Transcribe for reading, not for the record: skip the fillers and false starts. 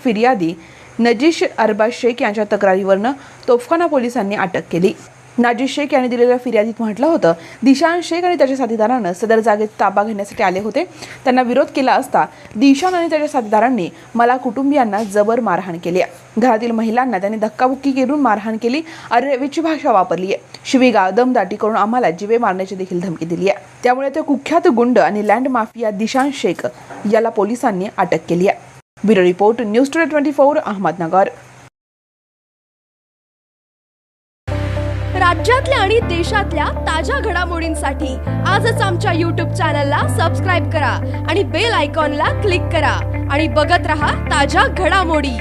फिर्यादी नजीश अरबाज शेख यांच्या तक्रारीवरून तोफखाना पोलिसांनी अटक केली। नाजीर शेख यांनी दिलेल्या फिर्यादीत म्हटलं होतं, दिशान शेख आणि त्याच्या साथीदारांना सदर जागेत ताबा घेण्यासाठी आले होते। त्यांना विरोध केला असता दिशान आणि त्याच्या साथीदारांनी मला कुटुंबियांना जबर मारहाण केली आहे। घरातील महिलांना त्यांनी धक्काबुक्की करून मारहाण केली, अरेवेची भाषा वापरली आहे, शिवीगाळ दमदाटी करून आम्हाला जीवे मारण्याची देखील धमकी दिली आहे। त्यामुळे ते कुख्यात गुंड आणि लँड माफिया दिशान शेख याला पोलिसांनी अटक केली आहे। Bureau report, news today 24, Ahmednagar. राज्यातल्या आणि देशातल्या ताज्या घडामोडींसाठी आजच आमच्या YouTube चॅनलला सबस्क्राइब करा आणि बेल आयकॉनला क्लिक करा आणि बघत रहा ताज्या घडामोडी।